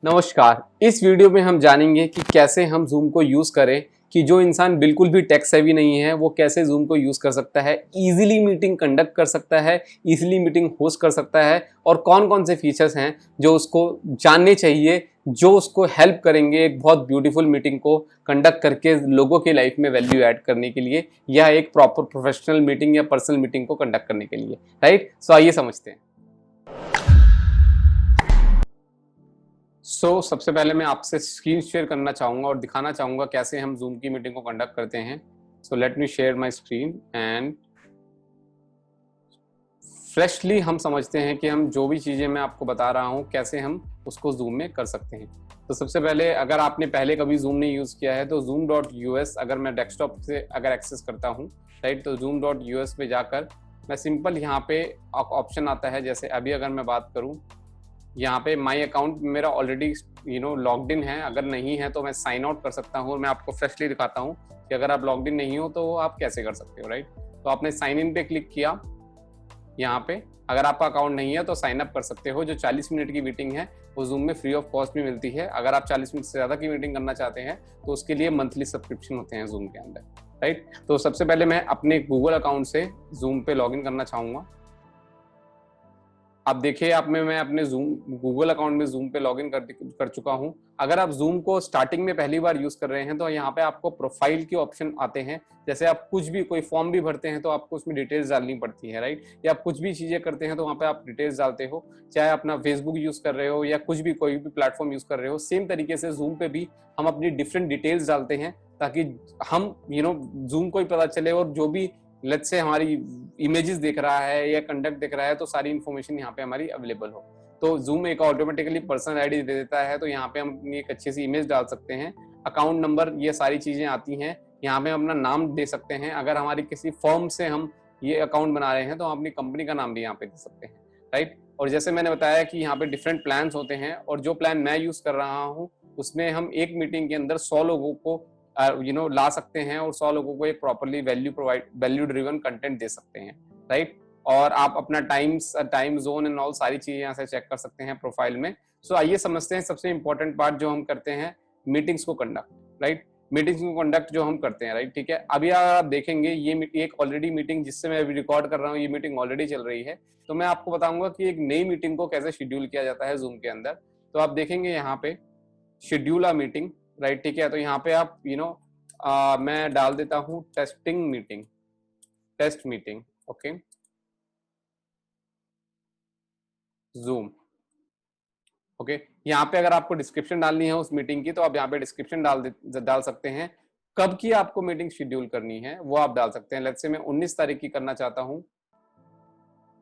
नमस्कार। इस वीडियो में हम जानेंगे कि कैसे हम जूम को यूज़ करें कि जो इंसान बिल्कुल भी टेक सेवी नहीं है वो कैसे जूम को यूज़ कर सकता है, इजीली मीटिंग कंडक्ट कर सकता है, इजीली मीटिंग होस्ट कर सकता है और कौन कौन से फीचर्स हैं जो उसको जानने चाहिए, जो उसको हेल्प करेंगे एक बहुत ब्यूटीफुल मीटिंग को कंडक्ट करके लोगों के लाइफ में वैल्यू ऐड करने के लिए या एक प्रॉपर प्रोफेशनल मीटिंग या पर्सनल मीटिंग को कंडक्ट करने के लिए। राइट, सो आइए समझते हैं। सबसे पहले मैं आपसे स्क्रीन शेयर करना चाहूँगा और दिखाना चाहूँगा कैसे हम जूम की मीटिंग को कंडक्ट करते हैं। Let me share my screen and freshly हम समझते हैं कि हम जो भी चीज़ें मैं आपको बता रहा हूँ कैसे हम उसको जूम में कर सकते हैं। तो सबसे पहले अगर आपने पहले कभी जूम नहीं यूज़ किया है तो zoom.us अगर मैं डेस्कटॉप से अगर एक्सेस करता हूँ, राइट, तो zoom.us पे जाकर मैं सिंपल यहाँ पे ऑप्शन आता है। जैसे अभी अगर मैं बात करूँ, यहाँ पे माई अकाउंट मेरा ऑलरेडी लॉग्ड इन है। अगर नहीं है तो मैं साइन आउट कर सकता हूँ और मैं आपको फ्रेशली दिखाता हूँ कि अगर आप लॉग्ड इन नहीं हो तो आप कैसे कर सकते हो। राइट, तो आपने साइन इन पे क्लिक किया। यहाँ पे अगर आपका अकाउंट नहीं है तो साइन अप कर सकते हो। जो 40 मिनट की मीटिंग है वो जूम में फ्री ऑफ कॉस्ट भी मिलती है। अगर आप 40 मिनट से ज़्यादा की मीटिंग करना चाहते हैं तो उसके लिए मंथली सब्सक्रिप्शन होते हैं जूम के अंदर। राइट, तो सबसे पहले मैं अपने गूगल अकाउंट से जूम पे लॉग इन करना चाहूँगा। आप देखिए आप में मैं अपने जूम गूगल अकाउंट में जूम पे लॉगिन कर चुका हूं। अगर आप जूम को स्टार्टिंग में पहली बार यूज कर रहे हैं तो यहाँ पे आपको प्रोफाइल के ऑप्शन आते हैं। जैसे आप कुछ भी कोई फॉर्म भी भरते हैं तो आपको उसमें डिटेल्स डालनी पड़ती है, राइट, या आप कुछ भी चीजें करते हैं तो वहाँ पे आप डिटेल्स डालते हो। चाहे अपना फेसबुक यूज कर रहे हो या कुछ भी कोई भी प्लेटफॉर्म यूज कर रहे हो, सेम तरीके से जूम पे भी हम अपनी डिफरेंट डिटेल्स डालते हैं ताकि हम जूम को ही पता चले और जो भी लेट्स से हमारी इमेजेस देख रहा है या कंडक्ट देख रहा है तो सारी इन्फॉर्मेशन यहाँ पे हमारी अवेलेबल हो। तो जूम एक ऑटोमेटिकली पर्सनल आईडी दे देता है, तो यहाँ पे हम अपनी एक अच्छी सी इमेज डाल सकते हैं, अकाउंट नंबर, ये सारी चीजें आती हैं। यहाँ पे हम अपना नाम दे सकते हैं। अगर हमारी किसी फर्म से हम ये अकाउंट बना रहे हैं तो हम अपनी कंपनी का नाम भी यहाँ पे दे सकते हैं। राइट, और जैसे मैंने बताया कि यहाँ पे डिफरेंट प्लान होते हैं और जो प्लान मैं यूज कर रहा हूँ उसमें हम एक मीटिंग के अंदर 100 लोगों को ला सकते हैं और 100 लोगों को एक प्रॉपरली वैल्यू ड्रिवन कंटेंट दे सकते हैं। राइट, और आप अपना टाइम जोन एंड ऑल सारी चीजें यहाँ से चेक कर सकते हैं प्रोफाइल में। आइए समझते हैं सबसे इंपॉर्टेंट पार्ट जो हम करते हैं, मीटिंग्स को कंडक्ट। राइट, मीटिंग्स को कंडक्ट जो हम करते हैं, राइट, ठीक है। अभी आप देखेंगे ये एक ऑलरेडी मीटिंग जिससे मैं अभी रिकॉर्ड कर रहा हूँ, ये मीटिंग ऑलरेडी चल रही है। तो मैं आपको बताऊंगा कि एक नई मीटिंग को कैसे शेड्यूल किया जाता है जूम के अंदर। तो आप देखेंगे यहाँ पे शेड्यूल अ मीटिंग, राइट, ठीक है। तो यहाँ पे आप मैं डाल देता हूँ test meeting, okay, Zoom, okay. यहाँ पे अगर आपको डिस्क्रिप्शन डालनी है उस मीटिंग की तो आप यहाँ पे डिस्क्रिप्शन डाल सकते हैं। कब की आपको मीटिंग शेड्यूल करनी है वो आप डाल सकते हैं। लेट्स से मैं 19 तारीख की करना चाहता हूँ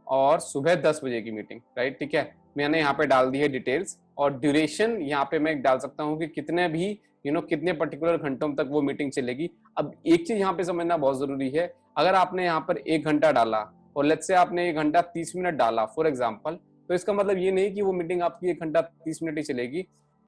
और सुबह 10 बजे की मीटिंग, राइट, ठीक है। मैंने यहाँ पे डाल दी है डिटेल्स और ड्यूरेशन यहाँ पे मैं डाल सकता हूँ कि कितने भी कितने पर्टिकुलर घंटों तक वो मीटिंग चलेगी। अब एक चीज यहाँ पे समझना बहुत जरूरी है, अगर आपने यहाँ पर 1 घंटा डाला और लेट्स से आपने 1 घंटा 30 मिनट डाला फॉर एग्जाम्पल, तो इसका मतलब ये नहीं कि वो मीटिंग आपकी 1 घंटा 30 मिनट ही चलेगी।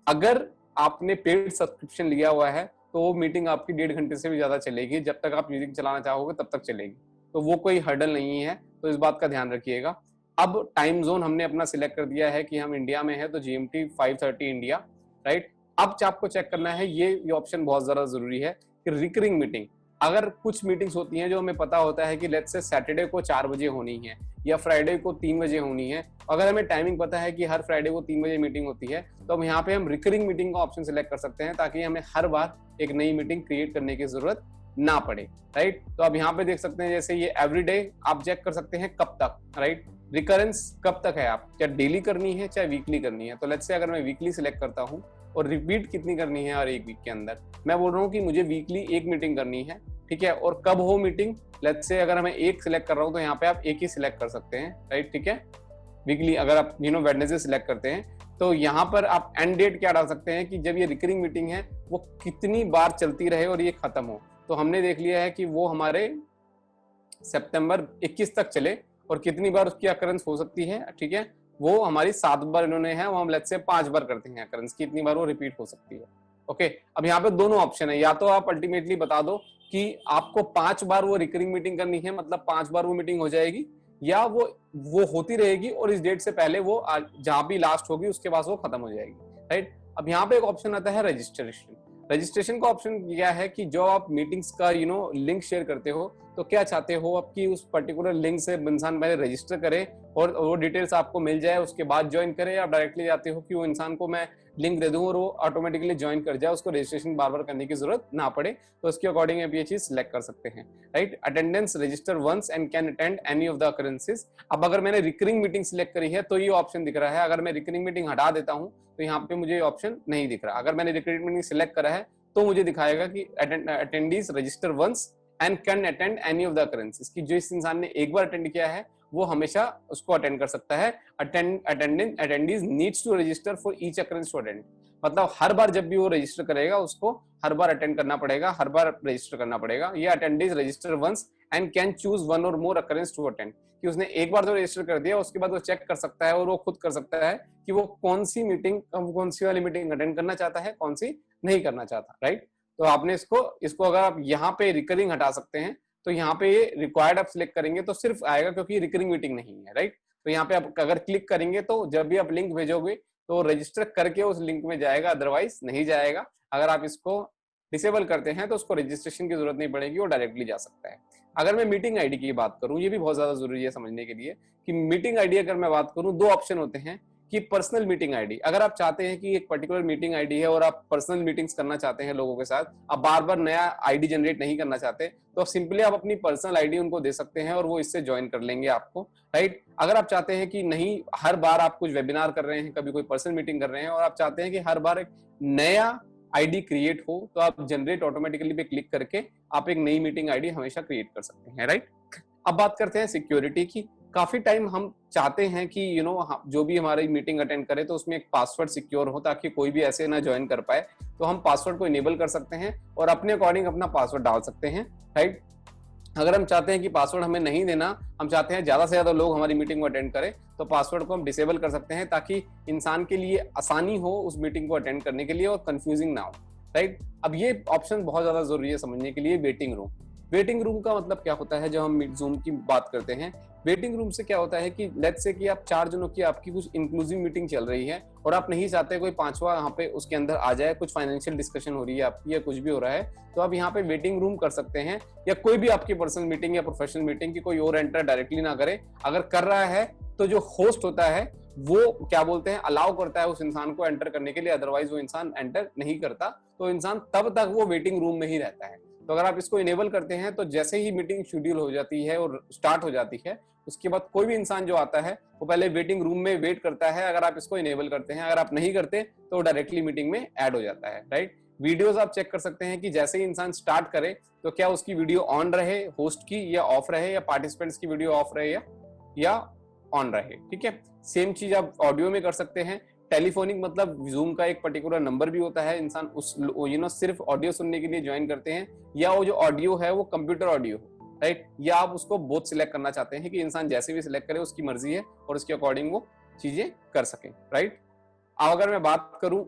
अगर आपने पेड सब्सक्रिप्शन लिया हुआ है तो वो मीटिंग आपकी 1.5 घंटे से भी ज्यादा चलेगी। जब तक आप मीटिंग चलाना चाहोगे तब तक चलेगी, तो वो कोई हर्डल नहीं है, तो इस बात का ध्यान रखिएगा। अब टाइम जोन हमने अपना सिलेक्ट कर दिया है कि हम इंडिया में है, तो GMT 5:30 इंडिया, राइट। अब आपको चेक करना है, ये ऑप्शन बहुत ज्यादा जरूरी है कि रिकरिंग मीटिंग, अगर कुछ मीटिंग्स होती हैं जो हमें पता होता है कि लेट्स से सैटरडे को 4 बजे होनी है या फ्राइडे को 3 बजे होनी है, अगर हमें टाइमिंग पता है कि हर फ्राइडे को 3 बजे मीटिंग होती है तो हम यहाँ पे हम रिकरिंग मीटिंग का ऑप्शन सिलेक्ट कर सकते हैं ताकि हमें हर बार एक नई मीटिंग क्रिएट करने की जरूरत ना पड़े। राइट, तो अब यहाँ पे देख सकते हैं जैसे ये एवरीडे आप चेक कर सकते हैं कब तक, राइट, रिकरेंस कब तक है, आप क्या डेली करनी है चाहे वीकली करनी है। तो लेट्स से अगर मैं वीकली सिलेक्ट करता हूँ और रिपीट कितनी करनी है और एक वीक के अंदर, मैं बोल रहा हूँ कि मुझे वीकली एक मीटिंग करनी है, ठीक है। और कब हो मीटिंग, लेट्स से अगर मैं एक सिलेक्ट कर रहा हूँ तो यहाँ पे आप एक ही सिलेक्ट कर सकते हैं, राइट, ठीक है। वीकली अगर आप वेडनेसडे सिलेक्ट करते हैं तो यहाँ पर आप एंड डेट क्या डाल सकते हैं कि जब ये रिकरिंग मीटिंग है वो कितनी बार चलती रहे और ये खत्म हो। तो हमने देख लिया है कि वो हमारे सितंबर 21 तक चले और कितनी बार उसकी अकरेंस हो सकती है, ठीक है, वो हमारी 7 बार इन्होंने है, वो हम लेट्स से 5 बार करते हैं अकरेंस, कितनी बार वो रिपीट हो सकती है। ओके, अब यहाँ पे दोनों ऑप्शन है, या तो आप अल्टीमेटली बता दो कि आपको 5 बार वो रिकरिंग मीटिंग करनी है, मतलब 5 बार वो मीटिंग हो जाएगी, या वो होती रहेगी और इस डेट से पहले वो जहां भी लास्ट होगी उसके बाद वो खत्म हो जाएगी। राइट, अब यहाँ पे एक ऑप्शन आता है रजिस्ट्रेशन। रजिस्ट्रेशन का ऑप्शन क्या है कि जो आप मीटिंग्स का लिंक शेयर करते हो, तो क्या चाहते हो आपकी उस पर्टिकुलर लिंक से इंसान पहले रजिस्टर करे और वो डिटेल्स आपको मिल जाए, उसके बाद ज्वाइन करे, या डायरेक्टली जाते हो कि वो इंसान को मैं लिंक दे दूं और वो ऑटोमेटिकली ज्वाइन कर जाए, उसको रजिस्ट्रेशन बार बार करने की जरूरत ना पड़े। तो उसके अकॉर्डिंग आप ये चीज सिलेक्ट कर सकते हैं, right. Attendance register once and can attend any of the occurrences. अब अगर मैंने रिकरिंग मीटिंग सिलेक्ट करी है तो ये ऑप्शन दिख रहा है। अगर मैं रिकरिंग मीटिंग हटा देता हूं तो यहाँ पे मुझे ऑप्शन नहीं दिख रहा। अगर मैंने रिकरिंग मीटिंग सिलेक्ट करा है तो मुझे दिखाएगा कि attendees register once and can attend any of the occurrences, कि जो इस इंसान ने एक बार अटेंड किया है वो हमेशा उसको अटेंड कर सकता है। Attendees needs to register for each occurrence to attend, मतलब हर बार जब भी वो रजिस्टर करेगा उसको हर बार अटेंड करना पड़ेगा, हर बार रजिस्टर करना पड़ेगा। ये attendees register once and can choose one or more occurrence to attend, कि उसने एक बार तो रजिस्टर कर दिया, उसके बाद वो चेक कर सकता है और वो खुद कर सकता है कि वो कौन सी मीटिंग, कौन सी वाली मीटिंग अटेंड करना चाहता है, कौन सी नहीं करना चाहता, राइट। तो आपने इसको अगर आप यहाँ पे रिकरिंग हटा सकते हैं तो यहाँ पे ये रिक्वायर्ड आप सिलेक्ट करेंगे तो सिर्फ आएगा, क्योंकि रिकरिंग मीटिंग नहीं है, राइट। तो यहाँ पे आप अगर क्लिक करेंगे तो जब भी आप लिंक भेजोगे तो रजिस्टर करके उस लिंक में जाएगा, अदरवाइज नहीं जाएगा। अगर आप इसको डिसेबल करते हैं तो उसको रजिस्ट्रेशन की जरूरत नहीं पड़ेगी, वो डायरेक्टली जा सकता है। अगर मैं मीटिंग आईडी की बात करूं, ये भी बहुत ज्यादा जरूरी है समझने के लिए कि मीटिंग आईडी अगर मैं बात करूं, दो ऑप्शन होते हैं कि पर्सनल मीटिंग आईडी। अगर आप चाहते हैं कि एक पर्टिकुलर मीटिंग आईडी है और आप पर्सनल मीटिंग्स करना चाहते हैं लोगों के साथ, आप बार बार नया आईडी जनरेट नहीं करना चाहते, तो सिंपली आप अपनी पर्सनल आईडी उनको दे सकते हैं और वो इससे ज्वाइन कर लेंगे आपको, राइट। अगर आप चाहते हैं कि नहीं, हर बार आप कुछ वेबिनार कर रहे हैं, कभी कोई पर्सनल मीटिंग कर रहे हैं और आप चाहते हैं कि हर बार एक नया आईडी क्रिएट हो, तो आप जनरेट ऑटोमेटिकली पे क्लिक करके आप एक नई मीटिंग आईडी हमेशा क्रिएट कर सकते हैं, राइट। अब बात करते हैं सिक्योरिटी की। काफी टाइम हम चाहते हैं कि जो भी हमारी मीटिंग अटेंड करे तो उसमें एक पासवर्ड सिक्योर हो, ताकि कोई भी ऐसे ना ज्वाइन कर पाए। तो हम पासवर्ड को इनेबल कर सकते हैं और अपने अकॉर्डिंग अपना पासवर्ड डाल सकते हैं, राइट। अगर हम चाहते हैं कि पासवर्ड हमें नहीं देना, हम चाहते हैं ज्यादा से ज्यादा लोग हमारी मीटिंग को अटेंड करें, तो पासवर्ड को हम डिसेबल कर सकते हैं, ताकि इंसान के लिए आसानी हो उस मीटिंग को अटेंड करने के लिए और कंफ्यूजिंग ना हो, राइट। अब ये ऑप्शन बहुत ज्यादा जरूरी है समझने के लिए। वेटिंग रूम, वेटिंग रूम का मतलब क्या होता है? जब हम जूम की बात करते हैं, वेटिंग रूम से क्या होता है कि लेट्स से कि आप 4 जनों की आपकी कुछ इंक्लूसिव मीटिंग चल रही है और आप नहीं चाहते कोई पांचवा यहाँ पे उसके अंदर आ जाए, कुछ फाइनेंशियल डिस्कशन हो रही है आपकी या कुछ भी हो रहा है, तो आप यहाँ पे वेटिंग रूम कर सकते हैं। या कोई भी आपकी पर्सनल मीटिंग या प्रोफेशनल मीटिंग की कोई और एंटर डायरेक्टली ना करे, अगर कर रहा है तो जो होस्ट होता है वो क्या बोलते हैं, अलाउ करता है उस इंसान को एंटर करने के लिए, अदरवाइज वो इंसान एंटर नहीं करता, तो इंसान तब तक वो वेटिंग रूम में ही रहता है। तो अगर आप इसको इनेबल करते हैं तो जैसे ही मीटिंग शेड्यूल हो जाती है और स्टार्ट हो जाती है, उसके बाद कोई भी इंसान जो आता है वो पहले वेटिंग रूम में वेट करता है, अगर आप इसको इनेबल करते हैं। अगर आप नहीं करते तो डायरेक्टली मीटिंग में ऐड हो जाता है, राइट। वीडियोस आप चेक कर सकते हैं कि जैसे ही इंसान स्टार्ट करे तो क्या उसकी वीडियो ऑन रहे होस्ट की, या ऑफ रहे, या पार्टिसिपेंट्स की वीडियो ऑफ रहे या ऑन रहे, ठीक है। सेम चीज आप ऑडियो में कर सकते हैं। टेलीफोनिक मतलब जूम का एक पर्टिकुलर नंबर भी होता है, इंसान उस सिर्फ ऑडियो सुनने के लिए ज्वाइन करते हैं, या वो जो ऑडियो है वो कंप्यूटर ऑडियो हो, राइट। या आप उसको बोथ सिलेक्ट करना चाहते हैं कि इंसान जैसे भी सिलेक्ट करे उसकी मर्जी है और उसके अकॉर्डिंग वो चीजें कर सके, राइट। अब अगर मैं बात करूं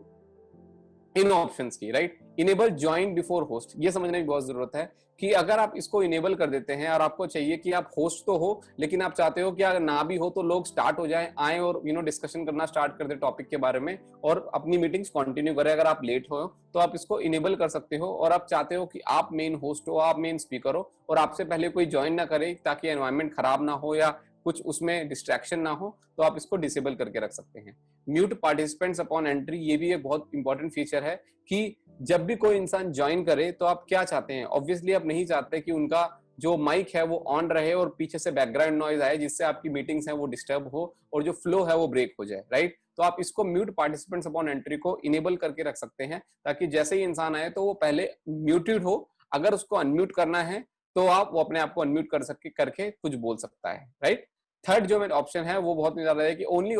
इन ऑप्शंस की, right, enable join before host, ये समझने की बहुत जरूरत है कि अगर आप इसको इनेबल कर देते हैं और आपको चाहिए कि आप होस्ट तो हो, लेकिन आप चाहते हो कि अगर ना भी हो तो लोग स्टार्ट हो जाएं, आए और डिस्कशन करना स्टार्ट कर दे टॉपिक के बारे में और अपनी मीटिंग्स कंटिन्यू करें। अगर आप लेट हो तो आप इसको इनेबल कर सकते हो, और आप चाहते हो कि आप मेन होस्ट हो, आप मेन स्पीकर हो और आपसे पहले कोई ज्वाइन ना करे ताकि एनवायरनमेंट खराब ना हो या कुछ उसमें डिस्ट्रैक्शन ना हो, तो आप इसको डिसेबल करके रख सकते हैं। म्यूट पार्टिसिपेंट्स अपॉन एंट्री, ये भी एक बहुत इंपॉर्टेंट फीचर है कि जब भी कोई इंसान ज्वाइन करे तो आप क्या चाहते हैं। ऑब्वियसली आप नहीं चाहते कि उनका जो माइक है वो ऑन रहे और पीछे से बैकग्राउंड नॉइज आए जिससे आपकी मीटिंग्स हैं वो डिस्टर्ब हो और जो फ्लो है वो ब्रेक हो जाए, राइट। तो आप इसको म्यूट पार्टिसिपेंट्स अपॉन एंट्री को इनेबल करके रख सकते हैं, ताकि जैसे ही इंसान आए तो वो पहले म्यूटेड हो, अगर उसको अनम्यूट करना है तो आप वो अपने आप को अनम्यूट करके कुछ बोल सकता है, राइट। थर्ड जो मेरा ऑप्शन है वो बहुत ज्यादा है कि only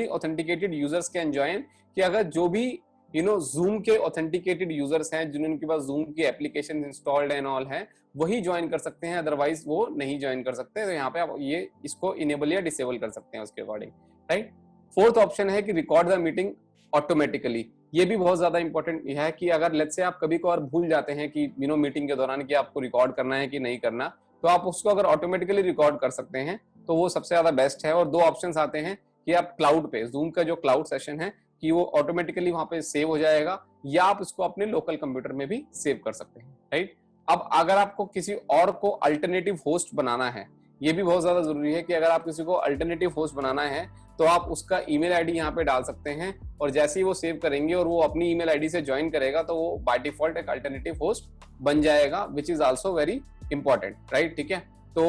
authenticated users can join, कि अगर जो भी जूम के ऑथेंटिकेटेड यूजर्स हैं जिनके पास जूम की एप्लीकेशन इंस्टॉल्ड एंड ऑल है, वही ज्वाइन कर सकते हैं, अदरवाइज वो नहीं ज्वाइन कर सकते। तो यहाँ पे आप ये इसको इनेबल या डिसेबल कर सकते हैं उसके अकॉर्डिंग, राइट। फोर्थ ऑप्शन है कि रिकॉर्ड द मीटिंग ऑटोमेटिकली। ये भी बहुत ज्यादा इंपॉर्टेंट है कि अगर लेट्स से आप कभी कभार भूल जाते हैं कि मीटिंग के दौरान कि आपको रिकॉर्ड करना है कि नहीं करना, तो आप उसको अगर ऑटोमेटिकली रिकॉर्ड कर सकते हैं तो वो सबसे ज्यादा बेस्ट है। और दो ऑप्शंस आते हैं कि आप क्लाउड पे, जूम का जो क्लाउड सेशन है, कि वो ऑटोमेटिकली वहां पे सेव हो जाएगा, या आप इसको अपने लोकल कंप्यूटर में भी सेव कर सकते हैं, राइट। अब अगर आपको किसी और को अल्टरनेटिव होस्ट बनाना है, ये भी बहुत ज्यादा जरूरी है कि अगर आप किसी को अल्टरनेटिव होस्ट बनाना है तो आप उसका ईमेल आईडी यहाँ पे डाल सकते हैं, और जैसे ही वो सेव करेंगे और वो अपनी ईमेल आईडी से ज्वाइन करेगा तो वो बाय डिफॉल्ट एक अल्टरनेटिव होस्ट बन जाएगा, which is also very important, right, ठीक है। तो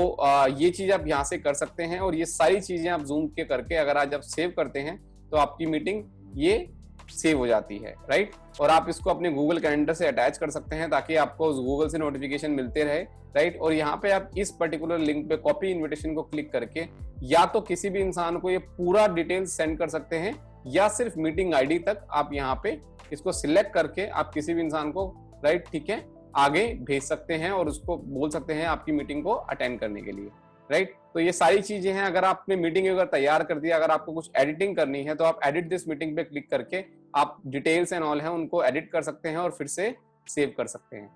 ये चीज आप यहाँ से कर सकते हैं, और ये सारी चीजें आप जूम के करके अगर आज आप सेव करते हैं तो आपकी मीटिंग ये सेव हो जाती है, राइट। और आप इसको अपने गूगल कैलेंडर से अटैच कर सकते हैं ताकि आपको गूगल से नोटिफिकेशन मिलते रहे, राइट। और यहाँ पे आप इस पर्टिकुलर लिंक पे कॉपी इनविटेशन को क्लिक करके या तो किसी भी इंसान को ये पूरा डिटेल सेंड कर सकते हैं, या सिर्फ मीटिंग आईडी तक आप यहाँ पे इसको सिलेक्ट करके आप किसी भी इंसान को, राइट, ठीक है, आगे भेज सकते हैं और उसको बोल सकते हैं आपकी मीटिंग को अटेंड करने के लिए, राइट। तो ये सारी चीजें हैं। अगर आपने मीटिंग अगर तैयार कर दिया, अगर आपको कुछ एडिटिंग करनी है तो आप एडिट दिस मीटिंग पे क्लिक करके आप डिटेल्स एंड ऑल है उनको एडिट कर सकते हैं और फिर से सेव कर सकते हैं।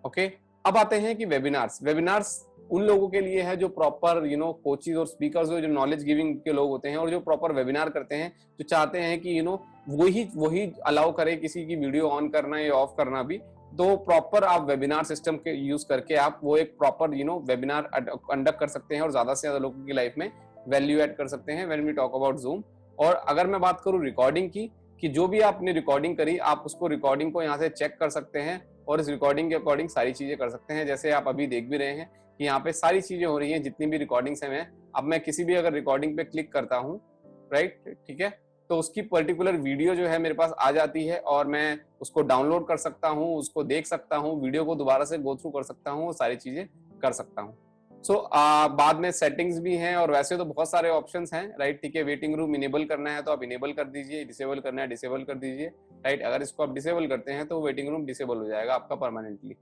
ओके, अब आते हैं कि वेबिनार्स उन लोगों के लिए है जो प्रॉपर कोचेज और स्पीकर्स जो नॉलेज गिविंग के लोग होते हैं और जो प्रॉपर वेबिनार करते हैं, जो चाहते हैं कि वही अलाउ करे किसी की वीडियो ऑन करना या ऑफ करना भी। तो प्रॉपर आप वेबिनार सिस्टम के यूज करके आप वो एक प्रॉपर वेबिनार कंडक्ट कर सकते हैं और ज्यादा से ज्यादा लोगों की लाइफ में वैल्यू ऐड कर सकते हैं when we talk about Zoom. और अगर मैं बात करूं रिकॉर्डिंग की, कि जो भी आपने रिकॉर्डिंग करी आप उसको रिकॉर्डिंग को यहाँ से चेक कर सकते हैं और इस रिकॉर्डिंग के अकॉर्डिंग सारी चीजें कर सकते हैं। जैसे आप अभी देख भी रहे हैं कि यहाँ पे सारी चीजें हो रही हैं, जितनी भी रिकॉर्डिंग्स हैं। अब मैं किसी भी अगर रिकॉर्डिंग पे क्लिक करता हूँ, राइट, ठीक है, तो उसकी पर्टिकुलर वीडियो जो है मेरे पास आ जाती है और मैं उसको डाउनलोड कर सकता हूँ, उसको देख सकता हूँ, वीडियो को दोबारा से गो थ्रू कर सकता हूँ, सारी चीजें कर सकता हूँ। सो बाद में सेटिंग्स भी हैं और वैसे तो बहुत सारे ऑप्शंस हैं, राइट, ठीक है। वेटिंग रूम इनेबल करना है तो आप इनेबल कर दीजिए, डिसेबल करना है डिसेबल कर दीजिए, राइट। अगर इसको आप डिसेबल करते हैं तो वेटिंग रूम डिसेबल हो जाएगा आपका परमानेंटली,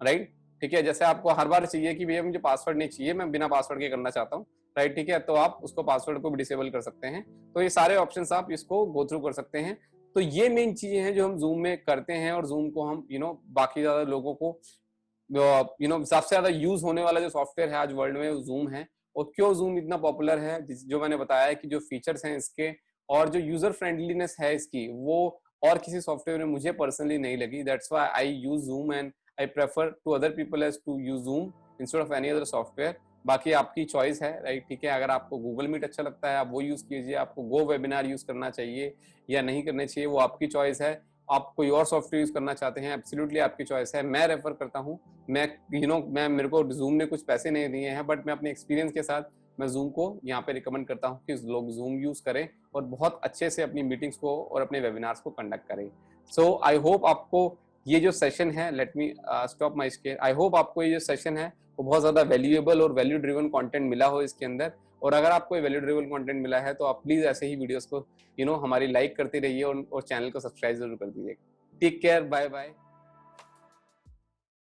राइट, ठीक है। जैसे आपको हर बार चाहिए कि भैया मुझे पासवर्ड नहीं चाहिए, मैं बिना पासवर्ड के करना चाहता हूँ, राइट, ठीक है, तो आप उसको पासवर्ड को भी डिसेबल कर सकते हैं। तो ये सारे ऑप्शंस आप इसको गो थ्रू कर सकते हैं। तो ये मेन चीजें हैं जो हम जूम में करते हैं, और जूम को हम बाकी ज्यादा लोगों को सबसे ज्यादा यूज होने वाला जो सॉफ्टवेयर है आज वर्ल्ड में वो जूम है। और क्यों जूम इतना पॉपुलर है, जो मैंने बताया है कि जो फीचर्स हैं इसके और जो यूजर फ्रेंडलीनेस है इसकी, वो और किसी सॉफ्टवेयर में मुझे पर्सनली नहीं लगी। That's why I use Zoom and I prefer to other people as to use Zoom instead of any other software. बाकी आपकी चॉइस है, राइट, ठीक है। अगर आपको गूगल मीट अच्छा लगता है आप वो यूज कीजिए, आपको गो वेबिनार यूज करना चाहिए या नहीं करना चाहिए वो आपकी चॉइस है। आप कोई और सॉफ्टवेयर यूज करना चाहते हैं, एब्सोल्युटली आपकी चॉइस है। मैं रेफर करता हूँ, मैं मेरे को जूम ने कुछ पैसे नहीं दिए हैं, बट मैं अपने एक्सपीरियंस के साथ मैं जूम को यहाँ पे रिकमेंड करता हूँ कि लोग जूम यूज करें और बहुत अच्छे से अपनी मीटिंग्स को और अपने वेबिनार्स को कंडक्ट करें। सो आई होप आपको ये जो सेशन है, let me stop my scale, I hope आपको ये जो सेशन है वो बहुत ज्यादा वैल्यूएबल और वैल्यू ड्रिवन कंटेंट मिला हो इसके अंदर। और अगर आपको वैल्यू ड्रिवन कंटेंट मिला है तो आप प्लीज ऐसे ही वीडियोस को हमारी लाइक करते रहिए और चैनल को सब्सक्राइब जरूर कर दीजिए। Take care, bye bye.